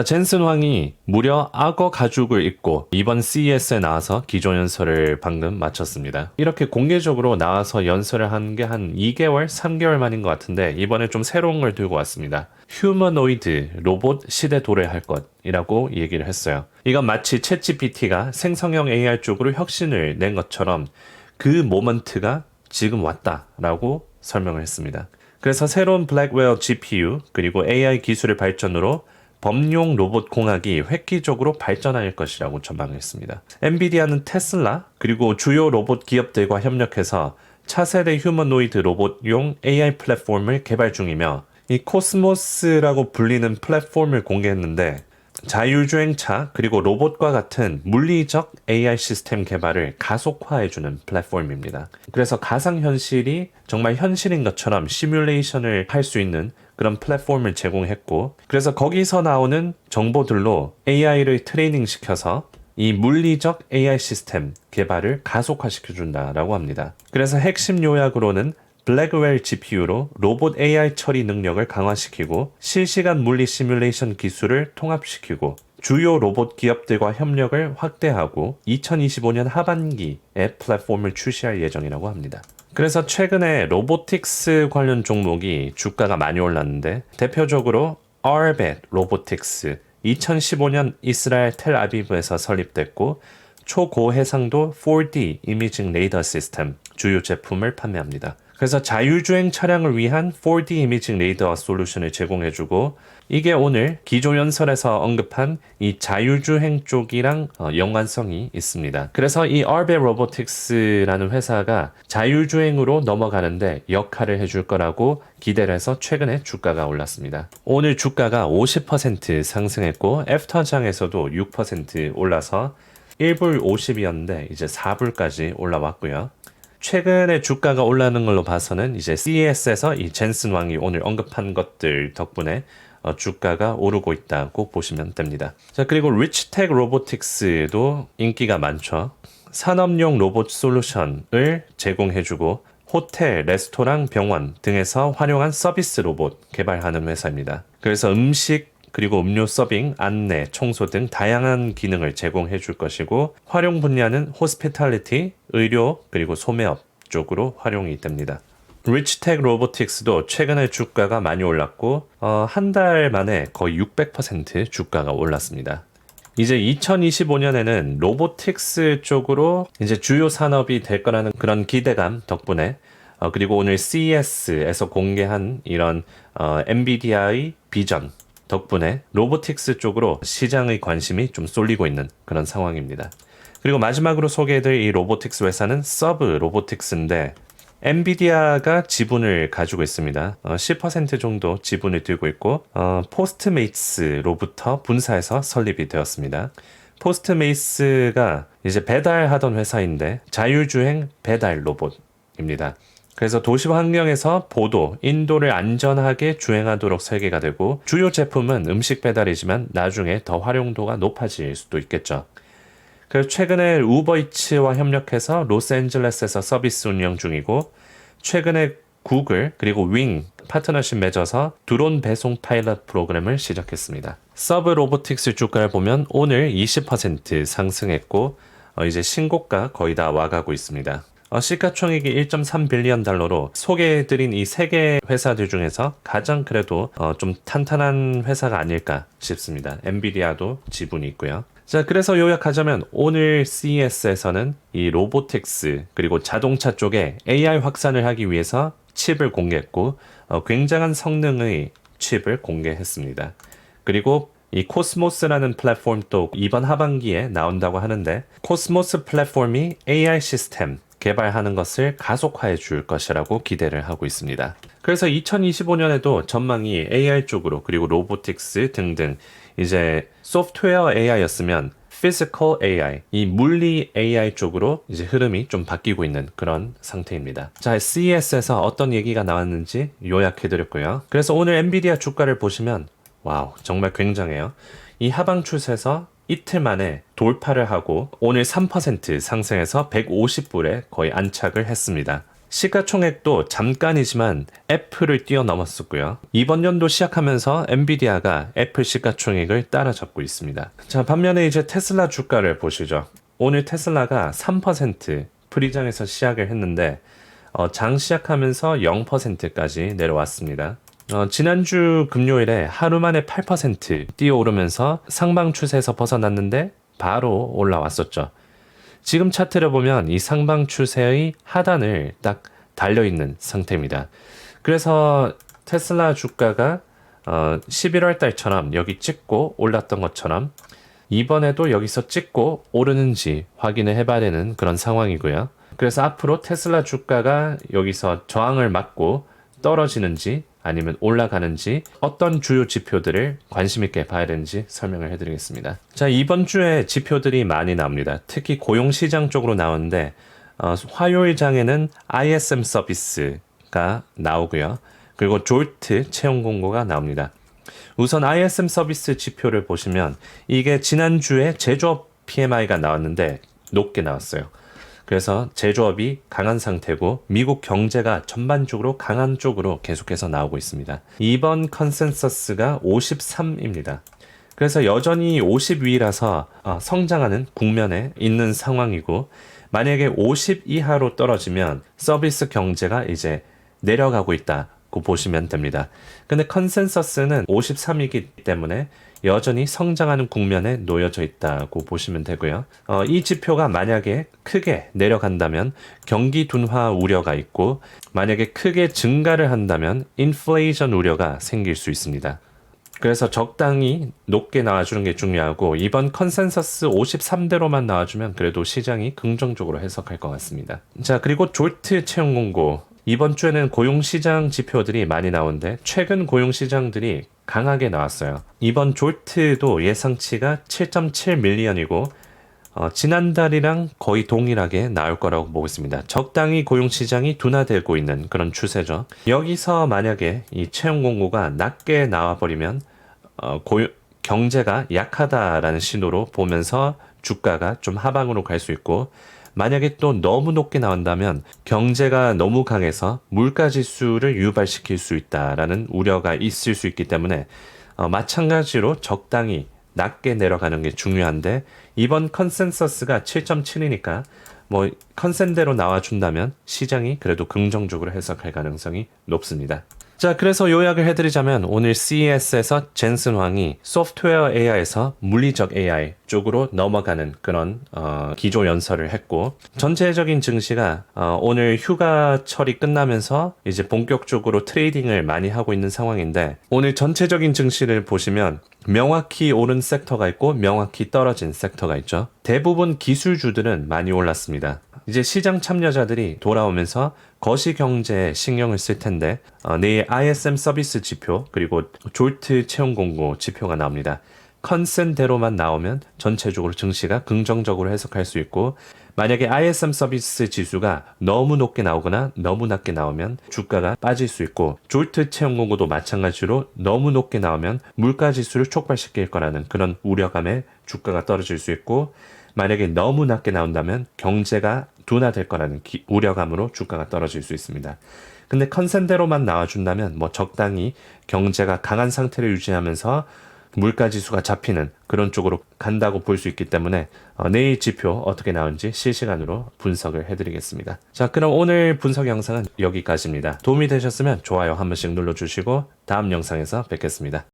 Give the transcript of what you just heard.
젠슨 황이 무려 악어 가죽을 입고 이번 CES에 나와서 기조 연설을 방금 마쳤습니다. 이렇게 공개적으로 나와서 연설을 한 게 한 2개월, 3개월 만인 것 같은데 이번에 좀 새로운 걸 들고 왔습니다. 휴머노이드 로봇 시대 도래할 것이라고 얘기를 했어요. 이건 마치 챗GPT가 생성형 AI 쪽으로 혁신을 낸 것처럼 그 모먼트가 지금 왔다라고 설명을 했습니다. 그래서 새로운 블랙웨어 GPU 그리고 AI 기술의 발전으로 범용 로봇 공학이 획기적으로 발전할 것이라고 전망했습니다. 엔비디아는 테슬라 그리고 주요 로봇 기업들과 협력해서 차세대 휴머노이드 로봇용 AI 플랫폼을 개발 중이며 이 코스모스라고 불리는 플랫폼을 공개했는데 자율주행차 그리고 로봇과 같은 물리적 AI 시스템 개발을 가속화해주는 플랫폼입니다. 그래서 가상현실이 정말 현실인 것처럼 시뮬레이션을 할 수 있는 그런 플랫폼을 제공했고 그래서 거기서 나오는 정보들로 AI를 트레이닝 시켜서 이 물리적 AI 시스템 개발을 가속화시켜준다라고 합니다. 그래서 핵심 요약으로는 블랙웰 GPU로 로봇 AI 처리 능력을 강화시키고 실시간 물리 시뮬레이션 기술을 통합시키고 주요 로봇 기업들과 협력을 확대하고 2025년 하반기에 플랫폼을 출시할 예정이라고 합니다. 그래서 최근에 로보틱스 관련 종목이 주가가 많이 올랐는데 대표적으로 Arbet 로보틱스 2015년 이스라엘 텔아비브에서 설립됐고 초고해상도 4D 이미징 레이더 시스템 주요 제품을 판매합니다. 그래서 자율주행 차량을 위한 4D 이미징 레이더 솔루션을 제공해주고 이게 오늘 기조연설에서 언급한 이 자율주행 쪽이랑 연관성이 있습니다. 그래서 이 Arbet Robotics라는 회사가 자율주행으로 넘어가는데 역할을 해줄 거라고 기대를 해서 최근에 주가가 올랐습니다. 오늘 주가가 50% 상승했고 애프터장에서도 6% 올라서 1불 50이었는데 이제 4불까지 올라왔고요. 최근에 주가가 올라는 걸로 봐서는 이제 CES에서 이 젠슨 왕이 오늘 언급한 것들 덕분에 주가가 오르고 있다고 보시면 됩니다. 자, 그리고 리치텍 로보틱스도 인기가 많죠. 산업용 로봇 솔루션을 제공해주고 호텔, 레스토랑, 병원 등에서 활용한 서비스 로봇 개발하는 회사입니다. 그래서 음식 그리고 음료 서빙, 안내, 청소 등 다양한 기능을 제공해 줄 것이고 활용 분야는 호스피탈리티, 의료, 그리고 소매업 쪽으로 활용이 됩니다. 리치텍 로보틱스도 최근에 주가가 많이 올랐고 한 달 만에 거의 600% 주가가 올랐습니다. 이제 2025년에는 로보틱스 쪽으로 이제 주요 산업이 될 거라는 그런 기대감 덕분에 그리고 오늘 CES에서 공개한 이런 엔비디아의 비전 덕분에 로보틱스 쪽으로 시장의 관심이 좀 쏠리고 있는 그런 상황입니다. 그리고 마지막으로 소개해드릴 이 로보틱스 회사는 서브 로보틱스인데 엔비디아가 지분을 가지고 있습니다. 10% 정도 지분을 들고 있고 포스트메이츠로부터 분사해서 설립이 되었습니다. 포스트메이츠가 이제 배달하던 회사인데 자율주행 배달 로봇입니다. 그래서 도시 환경에서 보도, 인도를 안전하게 주행하도록 설계가 되고 주요 제품은 음식 배달이지만 나중에 더 활용도가 높아질 수도 있겠죠. 그래서 최근에 우버이츠와 협력해서 로스앤젤레스에서 서비스 운영 중이고 최근에 구글 그리고 윙 파트너십 맺어서 드론 배송 파일럿 프로그램을 시작했습니다. 서브 로보틱스 주가를 보면 오늘 20% 상승했고 이제 신고가 거의 다 와가고 있습니다. 시가총액이 1.3 빌리언 달러로 소개해드린 이 3개 회사들 중에서 가장 그래도 좀 탄탄한 회사가 아닐까 싶습니다. 엔비디아도 지분이 있고요. 자, 그래서 요약하자면 오늘 CES에서는 이 로보틱스 그리고 자동차 쪽에 AI 확산을 하기 위해서 칩을 공개했고 굉장한 성능의 칩을 공개했습니다. 그리고 이 코스모스라는 플랫폼도 이번 하반기에 나온다고 하는데 코스모스 플랫폼이 AI 시스템 개발하는 것을 가속화해 줄 것이라고 기대를 하고 있습니다. 그래서 2025년에도 전망이 AI 쪽으로 그리고 로보틱스 등등 이제 소프트웨어 AI였으면 Physical AI, 이 물리 AI 쪽으로 이제 흐름이 좀 바뀌고 있는 그런 상태입니다. 자, CES에서 어떤 얘기가 나왔는지 요약해드렸고요. 그래서 오늘 엔비디아 주가를 보시면 와우, 정말 굉장해요. 이 하방 추세에서 이틀 만에 돌파를 하고 오늘 3% 상승해서 150불에 거의 안착을 했습니다. 시가총액도 잠깐이지만 애플을 뛰어넘었었고요. 이번 연도 시작하면서 엔비디아가 애플 시가총액을 따라잡고 있습니다. 자, 반면에 이제 테슬라 주가를 보시죠. 오늘 테슬라가 3% 프리장에서 시작을 했는데 장 시작하면서 0%까지 내려왔습니다. 지난주 금요일에 하루 만에 8% 뛰어오르면서 상방 추세에서 벗어났는데 바로 올라왔었죠. 지금 차트를 보면 이 상방 추세의 하단을 딱 달려있는 상태입니다. 그래서 테슬라 주가가 11월 달처럼 여기 찍고 올랐던 것처럼 이번에도 여기서 찍고 오르는지 확인을 해봐야 되는 그런 상황이고요. 그래서 앞으로 테슬라 주가가 여기서 저항을 맞고 떨어지는지 아니면 올라가는지 어떤 주요 지표들을 관심 있게 봐야 되는지 설명을 해드리겠습니다. 자, 이번 주에 지표들이 많이 나옵니다. 특히 고용시장 쪽으로 나오는데 화요일장에는 ISM 서비스가 나오고요. 그리고 졸트 채용 공고가 나옵니다. 우선 ISM 서비스 지표를 보시면 이게 지난주에 제조업 PMI가 나왔는데 높게 나왔어요. 그래서 제조업이 강한 상태고 미국 경제가 전반적으로 강한 쪽으로 계속해서 나오고 있습니다. 이번 컨센서스가 53입니다. 그래서 여전히 50 위라서 성장하는 국면에 있는 상황이고 만약에 50 이하로 떨어지면 서비스 경제가 이제 내려가고 있다고 보시면 됩니다. 근데 컨센서스는 53이기 때문에 여전히 성장하는 국면에 놓여져 있다고 보시면 되고요. 이 지표가 만약에 크게 내려간다면 경기 둔화 우려가 있고 만약에 크게 증가를 한다면 인플레이션 우려가 생길 수 있습니다. 그래서 적당히 높게 나와주는 게 중요하고 이번 컨센서스 53대로만 나와주면 그래도 시장이 긍정적으로 해석할 것 같습니다. 자, 그리고 졸트 채용 공고. 이번 주에는 고용시장 지표들이 많이 나오는데 최근 고용시장들이 강하게 나왔어요. 이번 졸트도 예상치가 7.7 밀리언이고 지난달이랑 거의 동일하게 나올 거라고 보고 있습니다. 적당히 고용시장이 둔화되고 있는 그런 추세죠. 여기서 만약에 이 채용 공고가 낮게 나와버리면 경제가 약하다라는 신호로 보면서 주가가 좀 하방으로 갈 수 있고 만약에 또 너무 높게 나온다면 경제가 너무 강해서 물가 지수를 유발시킬 수 있다라는 우려가 있을 수 있기 때문에 마찬가지로 적당히 낮게 내려가는 게 중요한데 이번 컨센서스가 7.7이니까 뭐 컨센대로 나와준다면 시장이 그래도 긍정적으로 해석할 가능성이 높습니다. 자, 그래서 요약을 해드리자면 오늘 CES에서 젠슨 황이 소프트웨어 AI에서 물리적 AI 쪽으로 넘어가는 그런 기조 연설을 했고 전체적인 증시가 오늘 휴가철이 끝나면서 이제 본격적으로 트레이딩을 많이 하고 있는 상황인데 오늘 전체적인 증시를 보시면 명확히 오른 섹터가 있고 명확히 떨어진 섹터가 있죠. 대부분 기술주들은 많이 올랐습니다. 이제 시장 참여자들이 돌아오면서 거시경제에 신경을 쓸 텐데 내일 ISM 서비스 지표 그리고 졸트 채용 공고 지표가 나옵니다. 컨센대로만 나오면 전체적으로 증시가 긍정적으로 해석할 수 있고 만약에 ISM 서비스 지수가 너무 높게 나오거나 너무 낮게 나오면 주가가 빠질 수 있고 졸트 채용 공고도 마찬가지로 너무 높게 나오면 물가 지수를 촉발시킬 거라는 그런 우려감에 주가가 떨어질 수 있고 만약에 너무 낮게 나온다면 경제가 둔화될 거라는 우려감으로 주가가 떨어질 수 있습니다. 근데 컨센대로만 나와준다면 뭐 적당히 경제가 강한 상태를 유지하면서 물가 지수가 잡히는 그런 쪽으로 간다고 볼 수 있기 때문에 내일 지표 어떻게 나오는지 실시간으로 분석을 해드리겠습니다. 자, 그럼 오늘 분석 영상은 여기까지입니다. 도움이 되셨으면 좋아요 한 번씩 눌러주시고 다음 영상에서 뵙겠습니다.